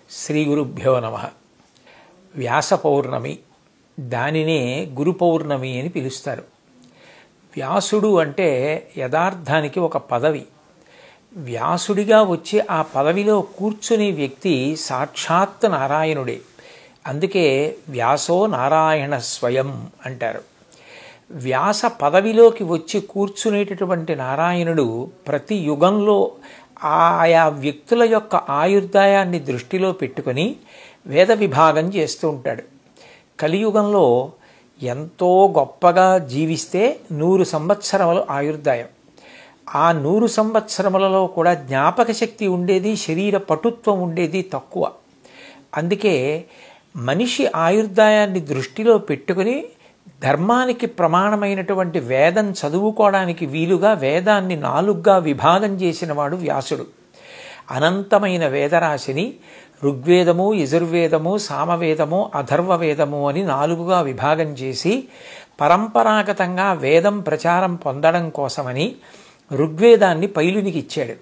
శ్రీ గురుభ్యో నమః. వ్యాస పౌర్ణమి, దానినే గురు పౌర్ణమి అని పిలుస్తారు. వ్యాసుడు అంటే యథార్థానికి ఒక పదవి. వ్యాసుడిగా వచ్చి ఆ పదవిలో కూర్చునే వ్యక్తి సాక్షాత్ నారాయణుడే. అందుకే వ్యాసో నారాయణ స్వయం అంటారు. వ్యాస పదవిలోకి వచ్చి కూర్చునేటటువంటి నారాయణుడు ప్రతి యుగంలో ఆయా వ్యక్తుల యొక్క ఆయుర్దాయాన్ని దృష్టిలో పెట్టుకొని వేద విభాగం చేస్తూ ఉంటాడు. కలియుగంలో ఎంతో గొప్పగా జీవిస్తే 100 సంవత్సరములు ఆయుర్దాయం. ఆ 100 సంవత్సరములలో కూడా జ్ఞాపక శక్తి ఉండేది, శరీర పటుత్వం ఉండేది తక్కువ. అందుకే మనిషి ఆయుర్దాయాన్ని దృష్టిలో పెట్టుకుని ధర్మానికి ప్రమాణమైనటువంటి వేదం చదువుకోవడానికి వీలుగా వేదాన్ని 4గా విభాగం చేసినవాడు వ్యాసుడు. అనంతమైన వేదరాశిని ఋగ్వేదము, యజుర్వేదము, సామవేదము, అథర్వవేదము అని 4గా విభాగం చేసి పరంపరాగతంగా వేదం ప్రచారం పొందడం కోసమని ఋగ్వేదాన్ని పైలునికి ఇచ్చాడు,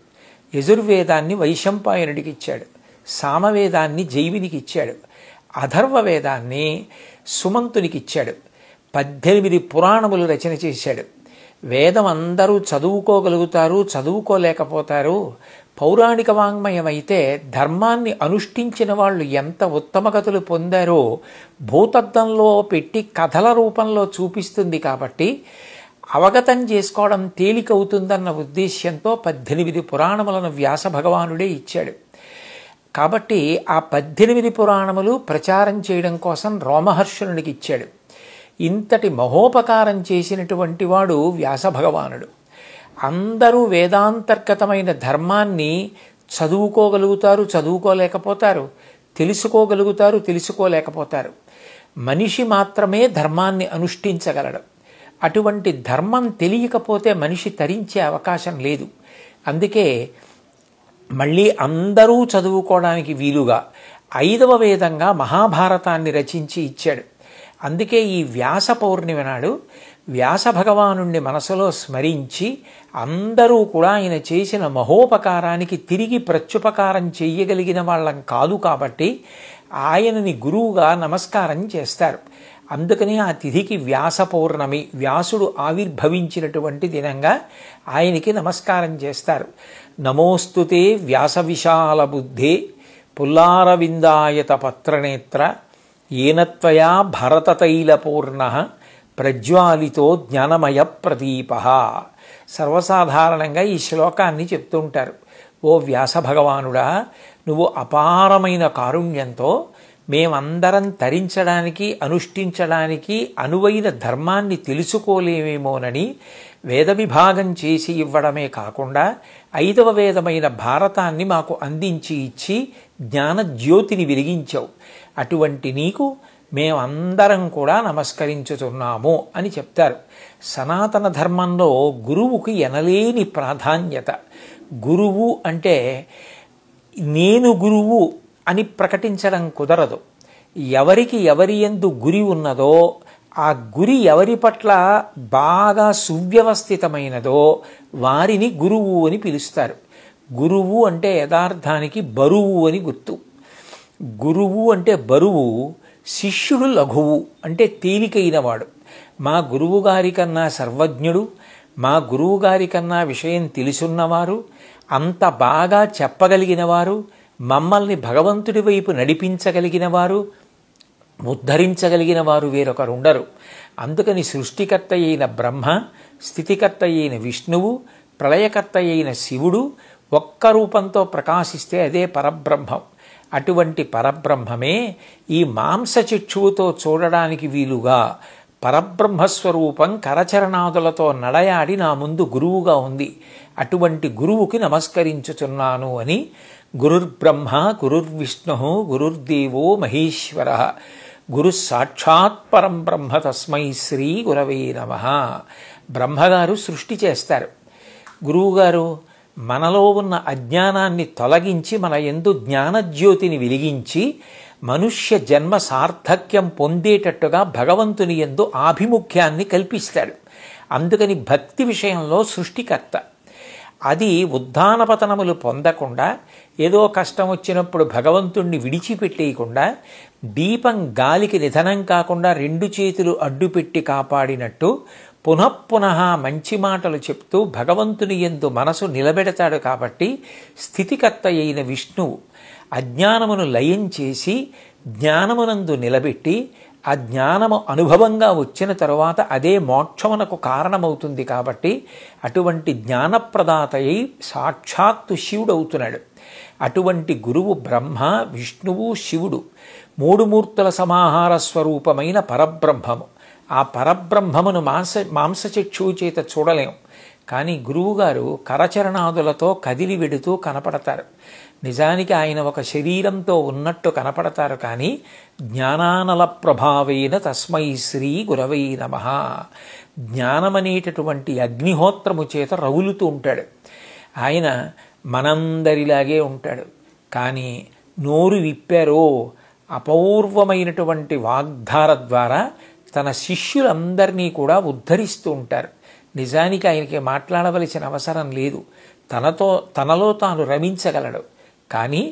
యజుర్వేదాన్ని వైశంపాయనుడికి ఇచ్చాడు, సామవేదాన్ని జైవినికి ఇచ్చాడు, అథర్వవేదాన్ని సుమంతునికి ఇచ్చాడు. 18 పురాణములు రచన చేశాడు. వేదం అందరూ చదువుకోగలుగుతారు, చదువుకోలేకపోతారు. పౌరాణిక వాంగ్మయం అయితే ధర్మాన్ని అనుష్ఠించిన వాళ్ళు ఎంత ఉత్తమగతులు పొందారో భూతద్దంలో పెట్టి కథల రూపంలో చూపిస్తుంది. కాబట్టి అవగతం చేసుకోవడం తేలికవుతుందన్న ఉద్దేశ్యంతో 18 పురాణములను వ్యాస భగవానుడే ఇచ్చాడు. కాబట్టి ఆ 18 పురాణములు ప్రచారం చేయడం కోసం రోమహర్షణుడికి ఇచ్చాడు. ఇంతటి మహోపకారం చేసినటువంటి వాడు వ్యాస భగవానుడు. అందరూ వేదాంతర్గతమైన ధర్మాన్ని చదువుకోగలుగుతారు, చదువుకోలేకపోతారు, తెలుసుకోగలుగుతారు, తెలుసుకోలేకపోతారు. మనిషి మాత్రమే ధర్మాన్ని అనుష్ఠించగలడు. అటువంటి ధర్మం తెలియకపోతే మనిషి తరించే అవకాశం లేదు. అందుకే మళ్ళీ అందరూ చదువుకోవడానికి వీలుగా 5వ వేదంగా మహాభారతాన్ని రచించి ఇచ్చాడు. అందుకే ఈ వ్యాస పౌర్ణిమ నాడు వ్యాస భగవానుణ్ణి మనసులో స్మరించి అందరూ కూడా ఆయన చేసిన మహోపకారానికి తిరిగి ప్రత్యుపకారం చెయ్యగలిగిన వాళ్ళం కాదు. కాబట్టి ఆయనని గురువుగా నమస్కారం చేస్తారు. అందుకని ఆ తిథికి వ్యాస పౌర్ణమి, వ్యాసుడు ఆవిర్భవించినటువంటి దినంగా ఆయనకి నమస్కారం చేస్తారు. నమోస్తుతే వ్యాస విశాల బుద్ధే పుల్లారవిందాయత పత్రనేత్ర ఏనత్వయా భరతతైలపూర్ణ ప్రజ్వాలితో జ్ఞానమయ ప్రదీప. సర్వసాధారణంగా ఈ శ్లోకాన్ని చెప్తూ ఉంటారు. ఓ వ్యాస భగవానుడా, నువ్వు అపారమైన కారుణ్యంతో మేమందరం తరించడానికి, అనుష్ఠించడానికి అనువైన ధర్మాన్ని తెలుసుకోలేమేమోనని వేద విభాగం చేసి ఇవ్వడమే కాకుండా 5వ వేదమైన భారతాన్ని మాకు అందించి ఇచ్చి జ్ఞాన జ్యోతిని వెలిగించావు. అటువంటి నీకు మేమందరం కూడా నమస్కరించుతున్నాము అని చెప్తారు. సనాతన ధర్మంలో గురువుకి ఎనలేని ప్రాధాన్యత. గురువు అంటే నేను గురువు అని ప్రకటించడం కుదరదు. ఎవరికి ఎవరి యందు గురి ఉన్నదో, ఆ గురి ఎవరి పట్ల బాగా సువ్యవస్థితమైనదో వారిని గురువు అని పిలుస్తారు. గురువు అంటే యథార్థానికి బరువు అని గుర్తు. గురువు అంటే బరువు, శిష్యుడు లఘువు అంటే తేలికైనవాడు. మా గురువుగారి కన్నా సర్వజ్ఞుడు, మా గురువుగారి కన్నా విషయం తెలుసున్నవారు, అంత బాగా చెప్పగలిగిన వారు, మమ్మల్ని భగవంతుడి వైపు నడిపించగలిగిన వారు, ఉద్ధరించగలిగిన వారు వేరొకరు ఉండరు. అందుకని సృష్టికర్త అయిన బ్రహ్మ, స్థితికర్త అయిన విష్ణువు, ప్రళయకర్త అయిన శివుడు ఒక్క రూపంతో ప్రకాశిస్తే అదే పరబ్రహ్మం. అటువంటి పరబ్రహ్మమే ఈ మాంసచిక్షువుతో చూడడానికి వీలుగా పరబ్రహ్మస్వరూపం కరచరణాదులతో నడయాడి నా ముందు గురువుగా ఉంది. అటువంటి గురువుకి నమస్కరించుచున్నాను అని గురుర్బ్రహ్మ గురుర్విష్ణు గురుర్దేవో మహేశ్వర గురు సాక్షాత్ పరం బ్రహ్మ తస్మై శ్రీ గురవే నమః. బ్రహ్మగారు సృష్టి చేస్తారు. గురువుగారు మనలో ఉన్న అజ్ఞానాన్ని తొలగించి మన యందు జ్ఞానజ్యోతిని వెలిగించి మనుష్య జన్మ సార్థక్యం పొందేటట్టుగా భగవంతుని యందు ఆభిముఖ్యాన్ని కల్పిస్తాడు. అందుకని భక్తి విషయంలో సృష్టికర్త. అది ఉద్ధానపతనములు పొందకుండా ఏదో కష్టం వచ్చినప్పుడు భగవంతుణ్ణి విడిచిపెట్టేయకుండా దీపం గాలికి నిధనం కాకుండా రెండు చేతులు అడ్డుపెట్టి కాపాడినట్టు పునఃపునః మంచి మాటలు చెప్తూ భగవంతుని యందు మనసు నిలబెడతాడు. కాబట్టి స్థితికర్త అయిన విష్ణువు అజ్ఞానమును లయం చేసి జ్ఞానమునందు నిలబెట్టి ఆ జ్ఞానము అనుభవంగా వచ్చిన తరువాత అదే మోక్షమునకు కారణమవుతుంది. కాబట్టి అటువంటి జ్ఞానప్రదాతయ్యి సాక్షాత్తు శివుడవుతున్నాడు. అటువంటి గురువు బ్రహ్మ, విష్ణువు, శివుడు మూడు మూర్తుల సమాహార స్వరూపమైన పరబ్రహ్మము. ఆ పరబ్రహ్మమును మాంసచక్షువు చేత చూడలేం, కానీ గురువుగారు కరచరణాదులతో కదిలి వెడుతూ కనపడతారు. నిజానికి ఆయన ఒక శరీరంతో ఉన్నట్టు కనపడతారు, కానీ జ్ఞానానల ప్రభావేన తస్మై శ్రీ గురవై నమః. జ్ఞానమనేటటువంటి అగ్నిహోత్రము చేత రవులుతూ ఉంటాడు. ఆయన మనందరిలాగే ఉంటాడు, కానీ నోరు విప్పారో అపూర్వమైనటువంటి వాగ్ధార ద్వారా తన శిష్యులందరినీ కూడా ఉద్ధరిస్తూ ఉంటారు. నిజానికి ఆయనకి మాట్లాడవలసిన అవసరం లేదు, తనలో తాను రమించగలడు, కానీ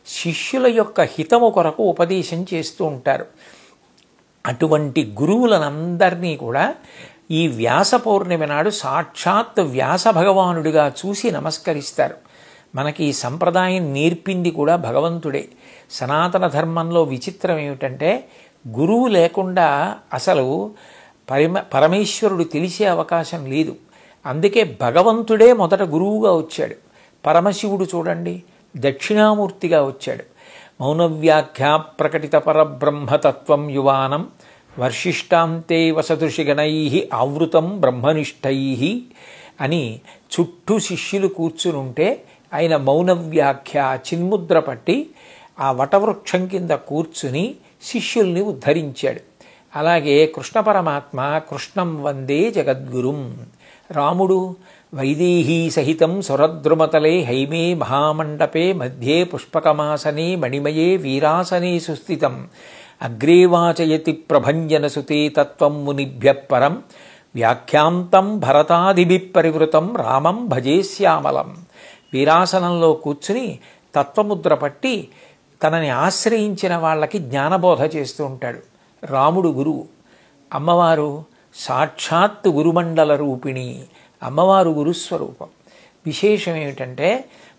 శిష్యుల యొక్క హితము కొరకు ఉపదేశం చేస్తూ ఉంటారు. అటువంటి గురువులనందరినీ కూడా ఈ వ్యాస పౌర్ణమి నాడు సాక్షాత్ వ్యాస భగవానుడిగా చూసి నమస్కరిస్తారు. మనకి ఈ సంప్రదాయం నేర్పింది కూడా భగవంతుడే. సనాతన ధర్మంలో విచిత్రం ఏమిటంటే గురువు లేకుండా అసలు పరమేశ్వరుడు తెలిసే అవకాశం లేదు. అందుకే భగవంతుడే మొదట గురువుగా వచ్చాడు. పరమశివుడు చూడండి దక్షిణామూర్తిగా వచ్చాడు. మౌనవ్యాఖ్యా ప్రకటిత పరబ్రహ్మతత్వం యువానం వర్షిష్టాంతే వసదృషిగణై ఆవృతం బ్రహ్మనిష్టై అని చుట్టూ శిష్యులు కూర్చునుంటే ఆయన మౌనవ్యాఖ్య చిన్ముద్ర పట్టి ఆ వటవృక్షం కింద కూర్చుని శిష్యుల్ని ఉద్ధరించాడు. అలాగే కృష్ణ పరమాత్మ కృష్ణం వందే జగద్గురుం. రాముడు వైదేహీ సహితం సురద్రుమతలే హైమే మహామండపే మధ్యే పుష్పకమాసనే మణిమయే వీరాసనే సుస్థితం అగ్రే వాచయతి ప్రభంజనసుతే తత్వం మునిభ్య పరం వ్యాఖ్యాంతం భరతాదిభి పరివృతం రామం భజే శ్యామలం. వీరాసనంలో కూర్చుని తత్వముద్ర పట్టి తనని ఆశ్రయించిన వాళ్ళకి జ్ఞానబోధ చేస్తూ ఉంటాడు. రాముడు గురువు, అమ్మవారు సాక్షాత్తు గురుమండల రూపిణి, అమ్మవారు గురుస్వరూపం. విశేషం ఏమిటంటే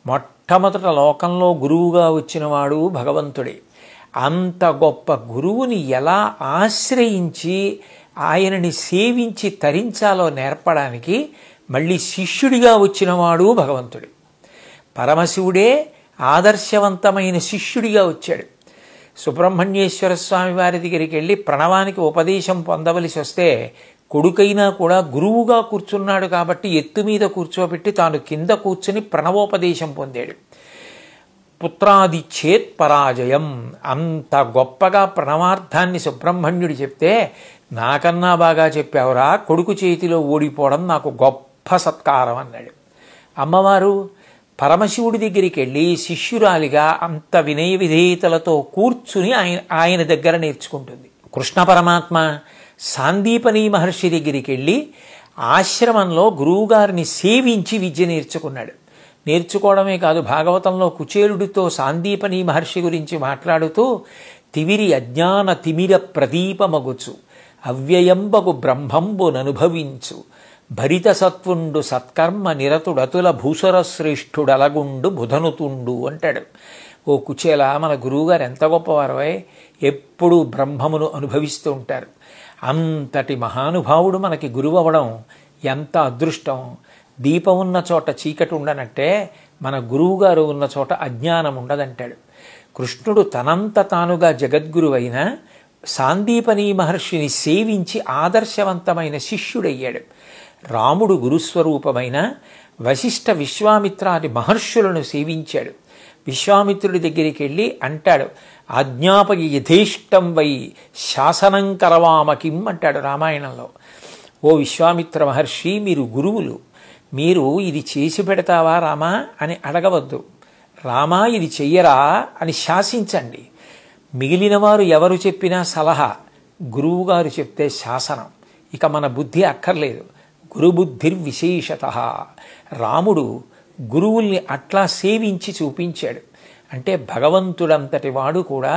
మొట్టమొదట లోకంలో గురువుగా వచ్చినవాడు భగవంతుడే. అంత గొప్ప గురువుని ఎలా ఆశ్రయించి ఆయనని సేవించి తరించాలో నేర్పడానికి మళ్ళీ శిష్యుడిగా వచ్చినవాడు భగవంతుడే. పరమశివుడే ఆదర్శవంతమైన శిష్యుడిగా వచ్చాడు. సుబ్రహ్మణ్యేశ్వర స్వామి వారి దగ్గరికి వెళ్ళి ప్రణవానికి ఉపదేశం పొందవలసి వస్తే కొడుకైనా కూడా గురువుగా కూర్చున్నాడు కాబట్టి ఎత్తు మీద కూర్చోబెట్టి తాను కింద కూర్చుని ప్రణవోపదేశం పొందాడు. పుత్రాది చేత్ పరాజయం, అంత గొప్పగా ప్రణవార్థాన్ని సుబ్రహ్మణ్యుడు చెప్తే నాకన్నా బాగా చెప్పావురా, కొడుకు చేతిలో ఓడిపోవడం నాకు గొప్ప సత్కారం అన్నాడు. అమ్మవారు పరమశివుడి దగ్గరికి వెళ్ళి శిష్యురాలిగా అంత వినయ విధేయతలతో కూర్చుని ఆయన దగ్గర నేర్చుకుంటుంది. కృష్ణ పరమాత్మ సాందీపని మహర్షి దగ్గరికి వెళ్ళి ఆశ్రమంలో గురువుగారిని సేవించి విద్య నేర్చుకున్నాడు. నేర్చుకోవడమే కాదు, భాగవతంలో కుచేలుడితో సాందీపని మహర్షి గురించి మాట్లాడుతూ తివిరి అజ్ఞాన తిమిర ప్రదీపమగుచు అవ్యయంబగు బ్రహ్మంబుననుభవించు భరిత సత్వుండు సత్కర్మ నిరతుడతుల భూసర శ్రేష్ఠుడలగుండు బుధనుతుండు అంటాడు. ఓ కుచేల, మన గురువుగారు ఎంత గొప్పవారో, ఎప్పుడూ బ్రహ్మమును అనుభవిస్తూ ఉంటారు. అంతటి మహానుభావుడు మనకి గురువు అవ్వడం ఎంత అదృష్టం. దీపం ఉన్న చోట చీకటి ఉండనట్టే మన గురువుగారు ఉన్న చోట అజ్ఞానం ఉండదంటాడు. కృష్ణుడు తనంత తానుగా జగద్గురువైన సాందీపని మహర్షిని సేవించి ఆదర్శవంతమైన శిష్యుడయ్యాడు. రాముడు గురుస్వరూపమైన వశిష్ఠ విశ్వామిత్రాది మహర్షులను సేవించాడు. విశ్వామిత్రుడి దగ్గరికి వెళ్ళి అంటాడు, ఆజ్ఞాపయి యథేష్టం వై శాసనం కరవామకిం అంటాడు రామాయణంలో. ఓ విశ్వామిత్ర మహర్షి, మీరు గురువులు, మీరు ఇది చేసి పెడతావా రామా అని అడగవద్దు. రామా ఇది చెయ్యరా అని శాసించండి. మిగిలిన వారు ఎవరు చెప్పినా సలహా, గురువుగారు చెప్తే శాసనం. ఇక మన బుద్ధి అక్కర్లేదు. గురుబుద్ధిర్విశేషత. రాముడు గురువుల్ని అట్లా సేవించి చూపించాడు. అంటే భగవంతుడంతటి వాడు కూడా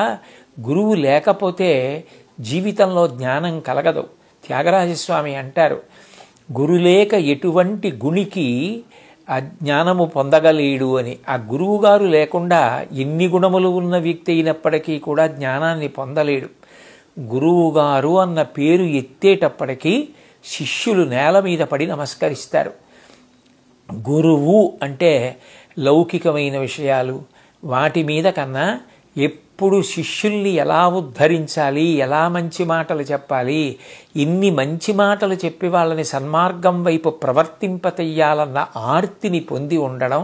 గురువు లేకపోతే జీవితంలో జ్ఞానం కలగదు. త్యాగరాజస్వామి అంటారు, గురులేక ఎటువంటి గుణికి ఆ జ్ఞానము పొందగలేడు అని. ఆ గురువుగారు లేకుండా ఎన్ని గుణములు ఉన్న వ్యక్తి అయినప్పటికీ కూడా జ్ఞానాన్ని పొందలేడు. గురువుగారు అన్న పేరు ఎత్తేటప్పటికీ శిష్యులు నేల మీద పడి నమస్కరిస్తారు. గురువు అంటే లౌకికమైన విషయాలు వాటి మీద కన్నా ఎప్పుడు శిష్యుల్ని ఎలా ఉద్ధరించాలి, ఎలా మంచి మాటలు చెప్పాలి, ఇన్ని మంచి మాటలు చెప్పి వాళ్ళని సన్మార్గం వైపు ప్రవర్తింపతెయ్యాలన్న ఆర్తిని పొంది ఉండడం,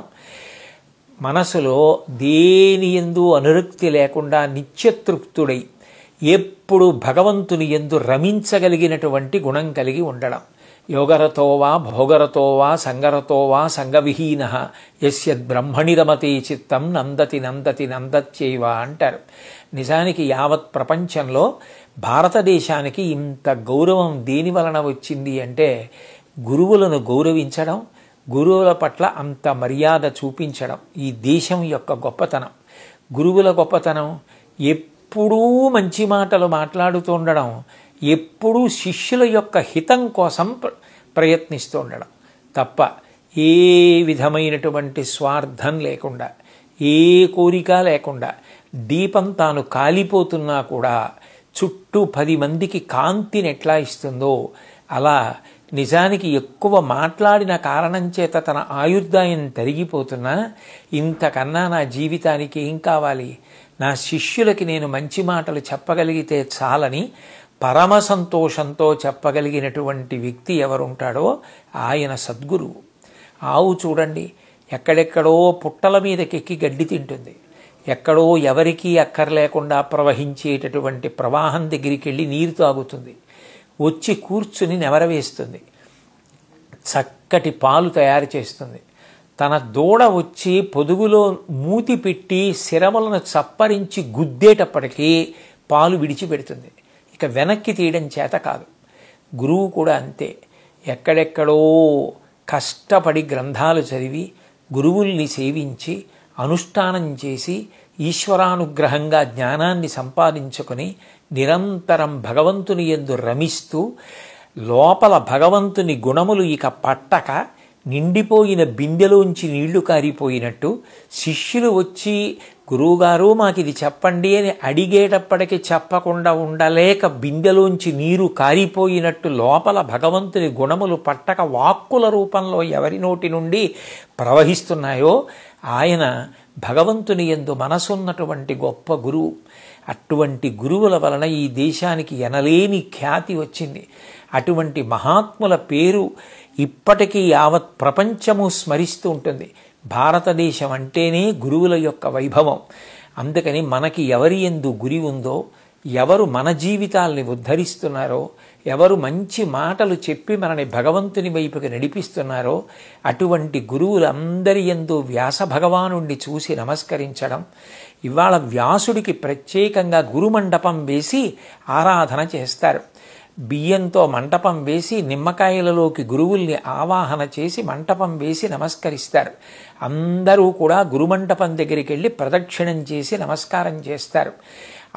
మనసులో దేని యందు అనురక్తి లేకుండా నిత్యతృప్తుడై ఎప్పుడు భగవంతుని యందు రమించగలిగినటువంటి గుణం కలిగి ఉండడం. యోగరతో వా భోగరతో వా సంగరతో వా సంగవిహీన యస్యద్బ్రహ్మణి రమతే చిత్తం నందతి నందతి నందత్యైవ అంటారు. నిజానికి యావత్ ప్రపంచంలో భారతదేశానికి ఇంత గౌరవం దేని వలన వచ్చింది అంటే గురువులను గౌరవించడం, గురువుల పట్ల అంత మర్యాద చూపించడం ఈ దేశం యొక్క గొప్పతనం. గురువుల గొప్పతనం ఎప్పుడూ మంచి మాటలు మాట్లాడుతూ ఉండడం, ఎప్పుడూ శిష్యుల యొక్క హితం కోసం ప్రయత్నిస్తూ ఉండడం తప్ప ఏ విధమైనటువంటి స్వార్థం లేకుండా, ఏ కోరిక లేకుండా, దీపం తాను కాలిపోతున్నా కూడా చుట్టూ 10 మందికి కాంతిని ఎట్లా ఇస్తుందో అలా నిజానికి ఎక్కువ మాట్లాడిన కారణం చేత తన ఆయుర్దాయం తరిగిపోతున్నా ఇంతకన్నా నా జీవితానికి ఏం కావాలి, నా శిష్యులకి నేను మంచి మాటలు చెప్పగలిగితే చాలని పరమ సంతోషంతో చెప్పగలిగినటువంటి వ్యక్తి ఎవరుంటాడో ఆయన సద్గురువు. ఆవు చూడండి, ఎక్కడెక్కడో పుట్టల మీదకెక్కి గడ్డి తింటుంది, ఎక్కడో ఎవరికీ అక్కర్లేకుండా ప్రవహించేటటువంటి ప్రవాహం దగ్గరికి వెళ్ళి నీరు తాగుతుంది, వచ్చి కూర్చుని నెవరవేస్తుంది, చక్కటి పాలు తయారు చేస్తుంది. తన దూడ వచ్చి పొదుగులో మూతి పెట్టి శిరములను చప్పరించి గుద్దేటప్పటికీ పాలు విడిచిపెడుతుంది. ఇక వెనక్కి తీయడం చేత కాదు. గురువు కూడా అంతే. ఎక్కడెక్కడో కష్టపడి గ్రంథాలు చదివి గురువుల్ని సేవించి అనుష్ఠానం చేసి ఈశ్వరానుగ్రహంగా జ్ఞానాన్ని సంపాదించుకొని నిరంతరం భగవంతుని యందు రమిస్తూ లోపల భగవంతుని గుణములు ఇక పట్టక నిండిపోయిన బిందెలోంచి నీళ్లు కారిపోయినట్టు శిష్యులు వచ్చి గురువుగారు మాకిది చెప్పండి అని అడిగేటప్పటికి చెప్పకుండా ఉండలేక బిందెలోంచి నీరు కారిపోయినట్టు లోపల భగవంతుని గుణములు పట్టక వాక్కుల రూపంలో ఎవరి నోటి నుండి ప్రవహిస్తున్నాయో ఆయన భగవంతుని యందు మనసున్నటువంటి గొప్ప గురువు. అటువంటి గురువుల వలన ఈ దేశానికి ఎనలేని ఖ్యాతి వచ్చింది. అటువంటి మహాత్ముల పేరు ఇప్పటికీ యావత్ ప్రపంచము స్మరిస్తూ ఉంటుంది. భారతదేశం అంటేనే గురువుల యొక్క వైభవం. అందుకని మనకి ఎవరి యందు గురి ఉందో, ఎవరు మన జీవితాల్ని ఉద్ధరిస్తున్నారో, ఎవరు మంచి మాటలు చెప్పి మనని భగవంతుని వైపుకి నడిపిస్తున్నారో అటువంటి గురువులందరి యందు వ్యాస భగవానుణ్ణి చూసి నమస్కరించడం. ఇవాళ వ్యాసుడికి ప్రత్యేకంగా గురుమండపం వేసి ఆరాధన చేస్తారు. బియ్యంతో మంటపం వేసి నిమ్మకాయలలోకి గురువుల్ని ఆవాహన చేసి మంటపం వేసి నమస్కరిస్తారు. అందరూ కూడా గురుమంటపం దగ్గరికి వెళ్ళి ప్రదక్షిణం చేసి నమస్కారం చేస్తారు.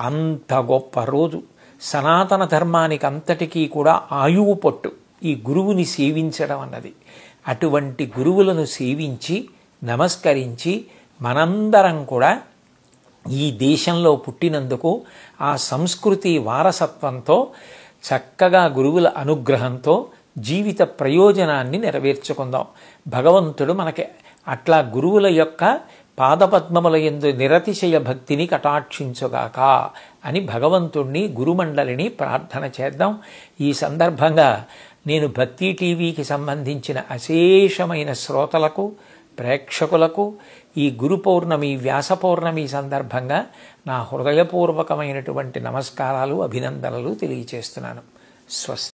అంత గొప్ప రోజు. సనాతన ధర్మానికి అంతటికీ కూడా ఆయువు పట్టు ఈ గురువుని సేవించడం అన్నది. అటువంటి గురువులను సేవించి నమస్కరించి మనందరం కూడా ఈ దేశంలో పుట్టినందుకు ఆ సంస్కృతి వారసత్వంతో చక్కగా గురువుల అనుగ్రహంతో జీవిత ప్రయోజనాన్ని నెరవేర్చుకుందాం. భగవంతుడు మనకి అట్లా గురువుల యొక్క పాదపద్మముల యందు నిరతిశయ భక్తిని కటాక్షించుగాక అని భగవంతుణ్ణి గురుమండలిని ప్రార్థన చేద్దాం. ఈ సందర్భంగా నేను భక్తి టీవీకి సంబంధించిన అశేషమైన శ్రోతలకు, ప్రేక్షకులకు ఈ గురు పౌర్ణమి, వ్యాస పౌర్ణమి సందర్భంగా నా హృదయపూర్వకమైనటువంటి నమస్కారాలు, అభినందనలు తెలియచేస్తున్నాను. స్వస్తి.